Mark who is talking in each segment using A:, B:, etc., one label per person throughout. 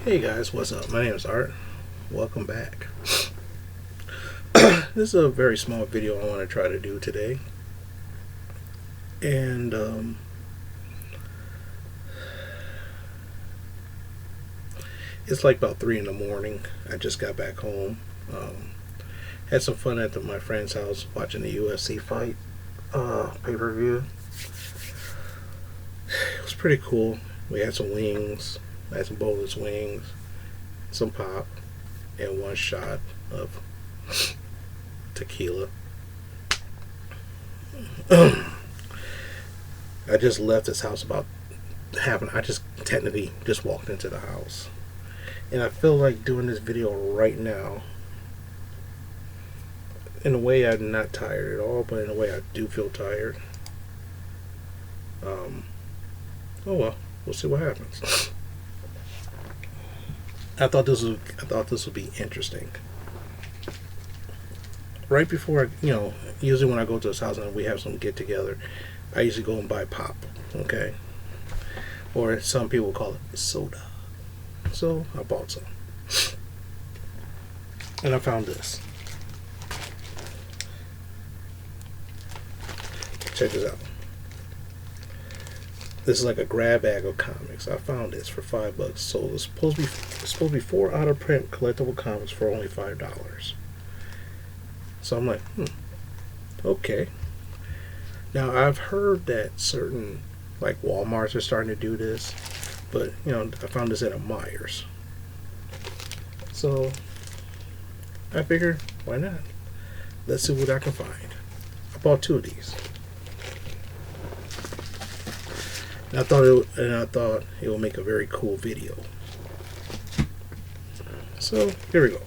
A: Hey guys, what's up? My name is Art. Welcome back. This is a very small video I want to try to do today. And it's like about 3 in the morning. I just got back home. Had some fun at my friend's house watching the UFC fight pay-per-view. It was pretty cool. We had some wings. I had some boneless wings, some pop, and one shot of tequila. I just left this house about I just technically just walked into the house. And I feel like doing this video right now. In a way, I'm not tired at all, but in a way, I do feel tired. Oh well, we'll see what happens. I thought this would be interesting. Right before usually when I go to his house and we have some get together, I usually go and buy pop, okay? Or some people call it soda. So I bought some. And I found this. Check this out. This is like a grab bag of comics. I found this for $5. So it's supposed to be 4 out of print collectible comics for only $5. So I'm like, okay. Now I've heard that certain like Walmarts are starting to do this, but I found this at a Meijer's. So I figured, why not? Let's see what I can find. I bought 2 of these. And I thought it would make a very cool video. So here we go.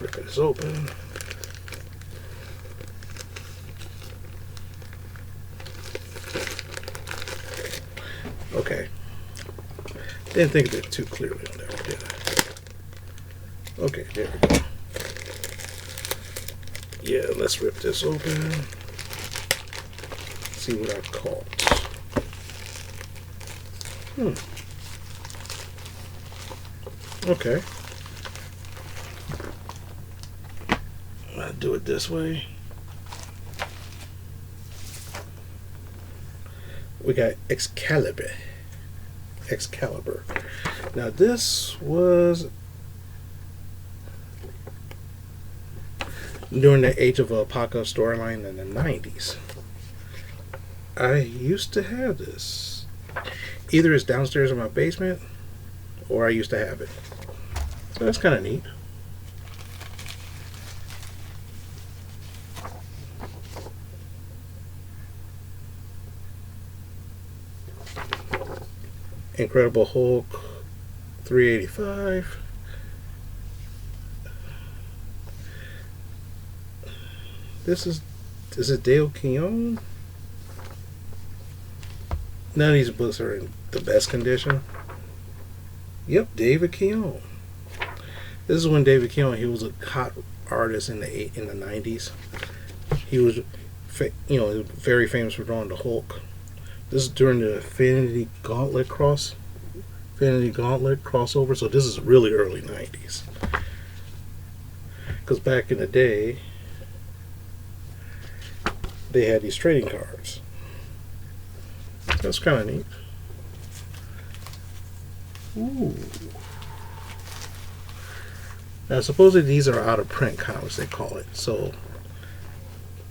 A: Rip this open. Okay. Didn't think of it too clearly on that one, did I? Okay, there we go. Yeah, let's rip this open. See what I caught. Okay. I'll do it this way. We got Excalibur. Now this was during the Age of Apocalypse storyline in the 90s. I used to have this. Either it's downstairs in my basement, or I used to have it. So that's kind of neat. Incredible Hulk 385. Is it Dale Keown? None of these books are in the best condition. Yep, David Keown. This is when David Keown, he was a hot artist in the 90s. He was very famous for drawing the Hulk. This is during the Infinity Gauntlet crossover, so this is really early 90s. Because back in the day, they had these trading cards. That's kind of neat. Ooh. Now supposedly these are out of print comics, they call it. So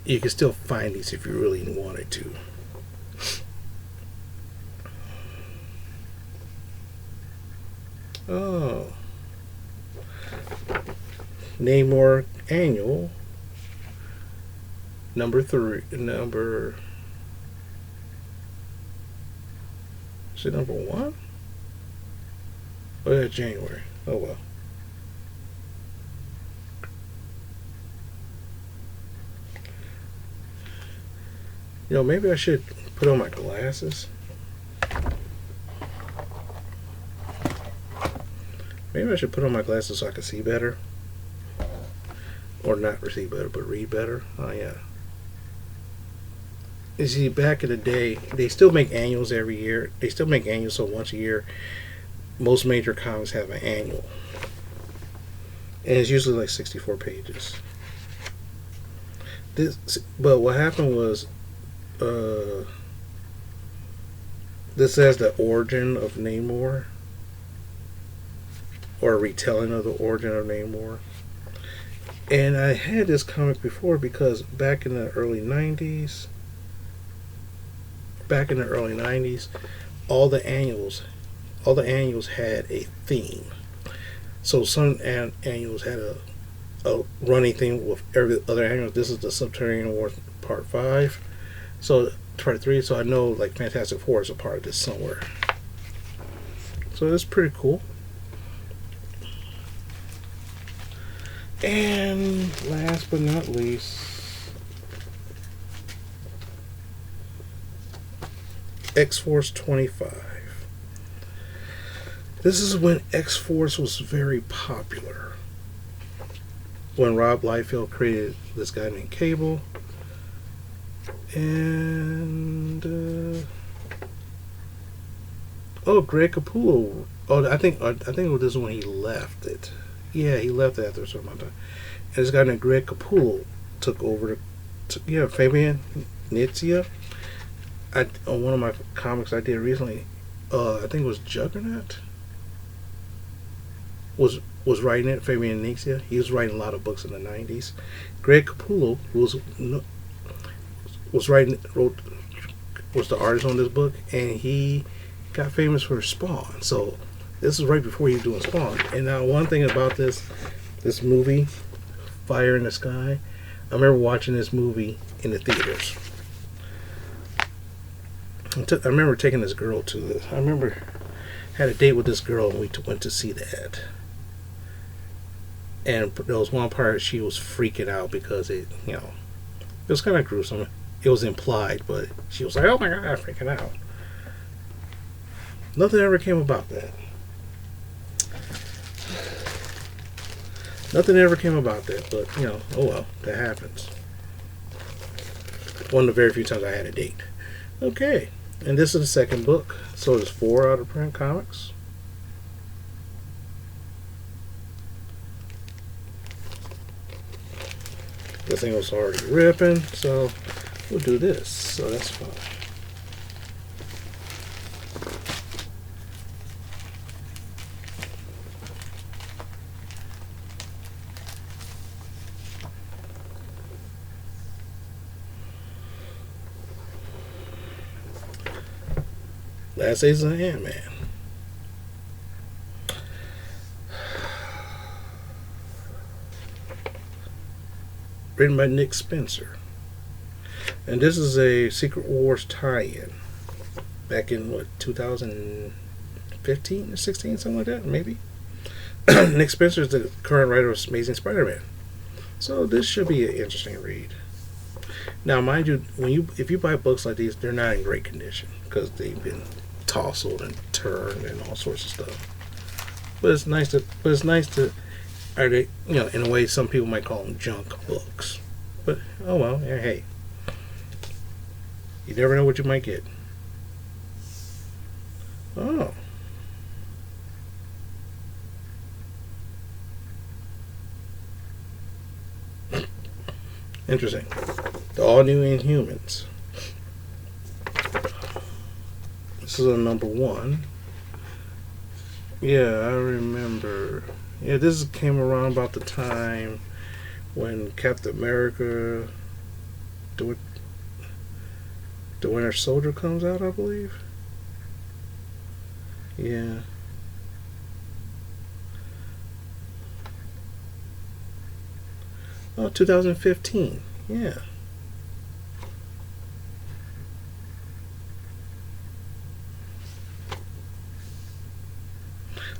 A: you can still find these if you really wanted to. Oh. Namor Annual. Number is it number 1? Oh, that's January. Oh well. Maybe I should put on my glasses. Maybe I should put on my glasses so I can see better. Or not see better, but read better. Oh yeah. You see, back in the day, they still make annuals every year. They still make annuals, so once a year, most major comics have an annual, and it's usually like 64 pages. But what happened was, uh, this has the origin of Namor, or a retelling of the origin of Namor. And I had this comic before because back in the early 90s, all the annuals, had a theme. So some annuals had a running theme with every other annual. This is the Subterranean War Part 5. So Part 3. So I know like Fantastic Four is a part of this somewhere. So that's pretty cool. And last but not least, XForce 25. This is when XForce was very popular. When Rob Liefeld created this guy named Cable. And Greg Capullo. I think this is when he left it. Yeah, he left after a certain amount of time. And this guy named Greg Capullo took over. Fabian Nizia. On one of my comics I did recently, I think it was Juggernaut. Was writing it. Fabian Nizia. He was writing a lot of books in the 90s. Greg Capullo was the artist on this book, and he got famous for Spawn. So this is right before he was doing Spawn. And now one thing about this movie, Fire in the Sky, I remember watching this movie in the theaters. I remember taking this girl to this. I remember had a date with this girl and we went to see that. And there was one part she was freaking out because it was kind of gruesome. It was implied, but she was like, "Oh my God, I'm freaking out." Nothing ever came about that. But oh well, that happens. One of the very few times I had a date. Okay, and this is the second book. So there's 4 out of print comics. This thing was already ripping, so we'll do this. So that's fine. Last Days of Ant-Man. Written by Nick Spencer. And this is a Secret Wars tie-in. Back in, 2015 or 16, something like that, maybe? Nick Spencer is the current writer of Amazing Spider-Man. So this should be an interesting read. Now, mind you, if you buy books like these, they're not in great condition because they've been tousled and turned and all sorts of stuff. But it's nice to are they, in a way some people might call them junk books. But oh well, hey. You never know what you might get. Oh. Interesting. The all-new Inhumans. This is a number 1. Yeah, I remember. Yeah, this came around about the time when Captain America, the Winter Soldier comes out, I believe. Yeah. Oh, 2015. Yeah.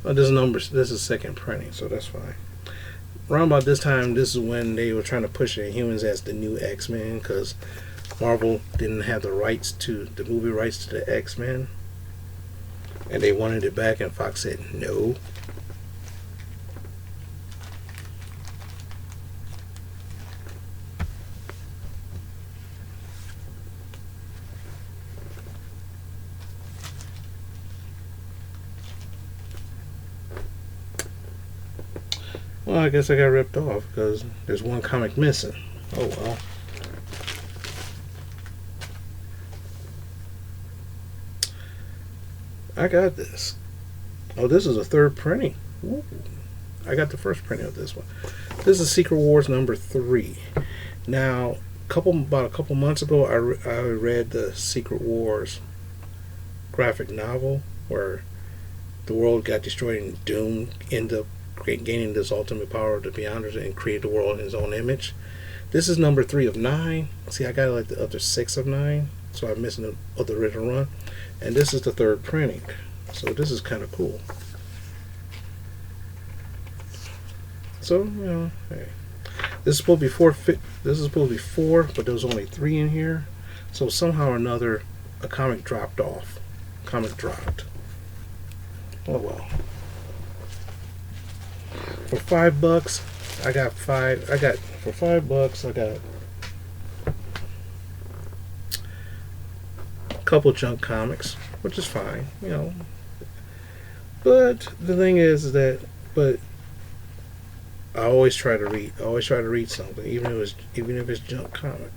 A: Oh, this is second printing, so that's fine. Around about this time, this is when they were trying to push the Inhumans as the new X-Men, because Marvel didn't have the movie rights to the X-Men, and they wanted it back, and Fox said no. Well, I guess I got ripped off because there's one comic missing. Oh well. I got this. Oh, this is a third printing. Ooh. I got the first printing of this one. This is Secret Wars number 3. Now, about a couple months ago, I read the Secret Wars graphic novel where the world got destroyed and Doom ended up gaining this ultimate power of the Beyonders and create the world in his own image. This is number 3 of 9. See, I got like the other 6 of 9, so I'm missing the original run. And this is the third printing, so this is kind of cool. So, you know, hey. This is supposed to be 4. This is supposed to be 4, but there was only 3 in here. So somehow or another, a comic dropped off. Comic dropped. Oh well. For $5, I got 5. For $5, I got a couple junk comics, which is fine, you know. But the thing is that, I always try to read. I always try to read something, even if it's junk comic.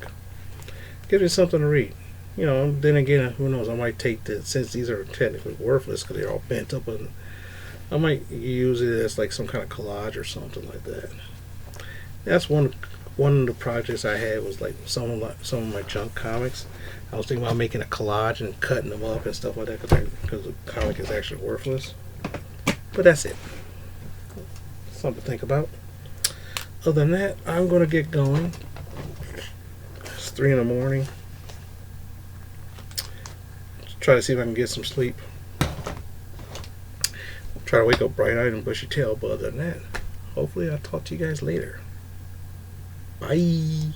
A: Give me something to read. You know. Then again, who knows? I might take this, since these are technically worthless because they're all bent up, and I might use it as like some kind of collage or something like that. That's one of the projects I had was like some of my junk comics. I was thinking about making a collage and cutting them up and stuff like that because the comic is actually worthless. But that's it. Something to think about. Other than that, I'm going to get going. It's 3 in the morning. Try to see if I can get some sleep. Try to wake up bright-eyed and bushy-tailed, but other than that, hopefully I'll talk to you guys later. Bye.